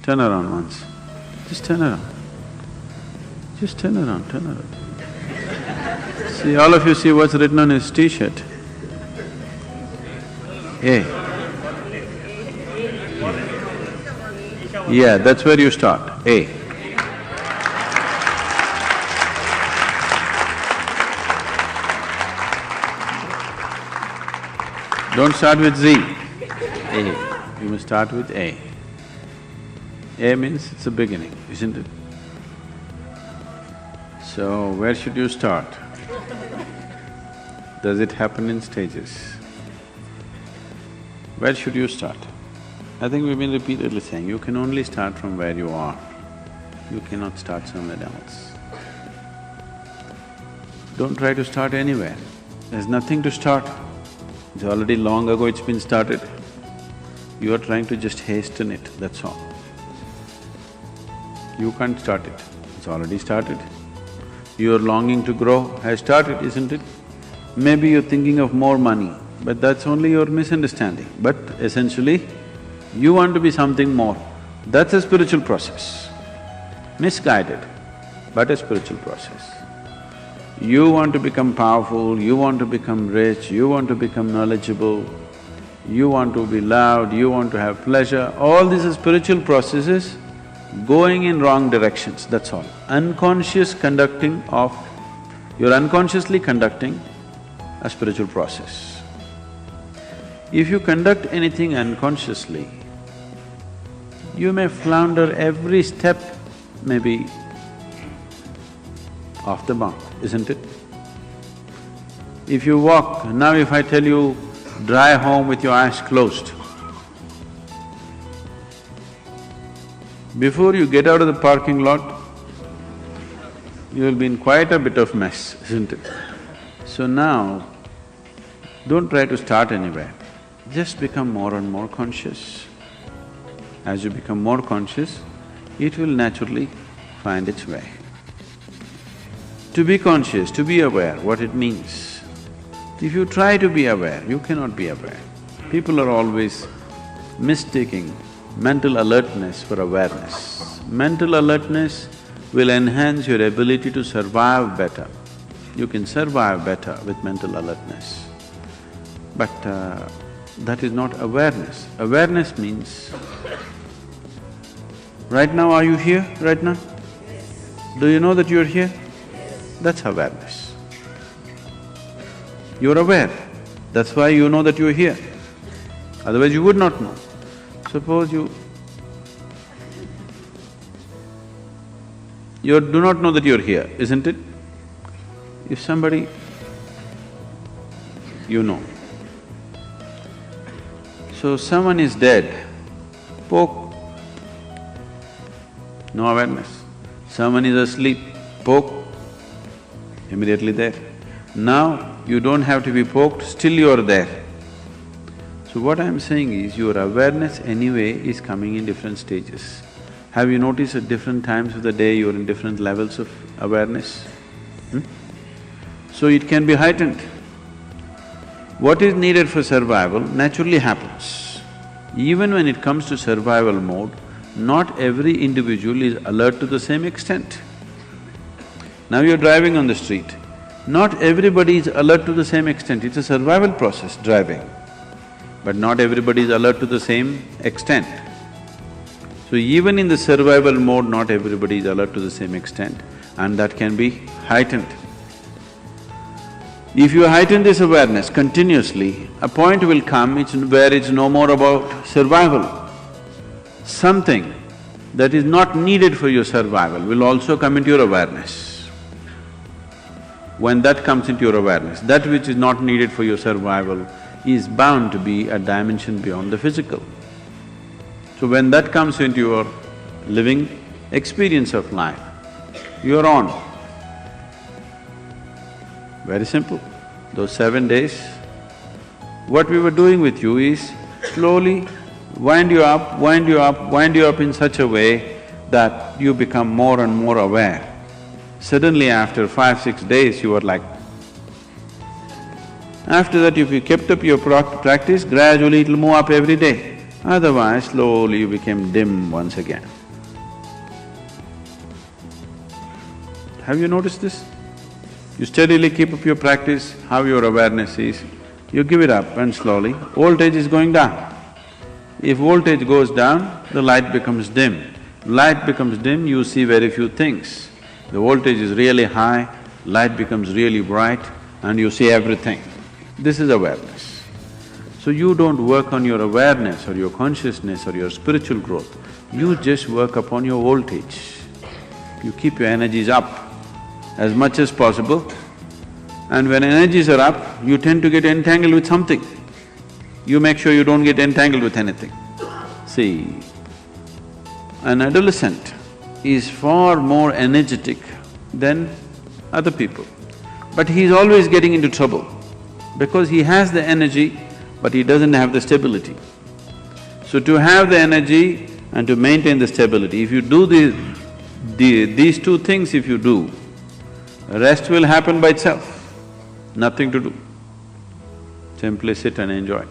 Turn around once. Just turn around. Just turn around, turn around. See, all of you see what's written on his t-shirt? A. Yeah, that's where you start, A. Don't start with Z, A. You must start with A. A means it's a beginning, isn't it? So, where should you start? Does it happen in stages? Where should you start? I think we've been repeatedly saying, you can only start from where you are. You cannot start somewhere else. Don't try to start anywhere. There's nothing to start. It's already long ago it's been started. You are trying to just hasten it, that's all. You can't start it, it's already started. Your longing to grow has started, isn't it? Maybe you're thinking of more money, but that's only your misunderstanding. But essentially, you want to be something more. That's a spiritual process. Misguided, but a spiritual process. You want to become powerful, you want to become rich, you want to become knowledgeable, you want to be loved, you want to have pleasure, all these are spiritual processes going in wrong directions, that's all. Unconscious conducting of… you're unconsciously conducting a spiritual process. If you conduct anything unconsciously, you may flounder every step, maybe off the mark, isn't it? If you walk… now if I tell you, drive home with your eyes closed, before you get out of the parking lot, you will be in quite a bit of mess, isn't it? So now, don't try to start anywhere, just become more and more conscious. As you become more conscious, it will naturally find its way. To be conscious, to be aware, what it means. If you try to be aware, you cannot be aware. People are always mistaking mental alertness for awareness. Mental alertness will enhance your ability to survive better. You can survive better with mental alertness. But that is not awareness. Awareness means, right now are you here, right now? Do you know that you're here? That's awareness. You're aware, that's why you know that you're here. Otherwise you would not know. Suppose you do not know that you're here, isn't it? If somebody… you know. So someone is dead, poke, no awareness. Someone is asleep, poke, immediately there. Now you don't have to be poked, still you're there. So what I'm saying is, your awareness anyway is coming in different stages. Have you noticed at different times of the day you're in different levels of awareness? So it can be heightened. What is needed for survival naturally happens. Even when it comes to survival mode, not every individual is alert to the same extent. Now you're driving on the street, not everybody is alert to the same extent, it's a survival process, driving. But not everybody is alert to the same extent. So even in the survival mode, not everybody is alert to the same extent, and that can be heightened. If you heighten this awareness continuously, a point will come where it's no more about survival. Something that is not needed for your survival will also come into your awareness. When that comes into your awareness, that which is not needed for your survival is bound to be a dimension beyond the physical. So when that comes into your living experience of life, you're on. Very simple. Those 7 days, what we were doing with you is slowly wind you up, wind you up, wind you up in such a way that you become more and more aware. Suddenly after 5-6 days, you were like… After that, if you kept up your practice, gradually it'll move up every day. Otherwise, slowly you became dim once again. Have you noticed this? You steadily keep up your practice, how your awareness is, you give it up and slowly, voltage is going down. If voltage goes down, the light becomes dim. Light becomes dim, you see very few things. The voltage is really high, light becomes really bright and you see everything. This is awareness. So you don't work on your awareness or your consciousness or your spiritual growth, you just work upon your voltage. You keep your energies up as much as possible, and when energies are up, you tend to get entangled with something. You make sure you don't get entangled with anything. See, an adolescent is far more energetic than other people, but he's always getting into trouble because he has the energy, but he doesn't have the stability. So to have the energy and to maintain the stability, if you do these two things if you do, rest will happen by itself, nothing to do. Simply sit and enjoy.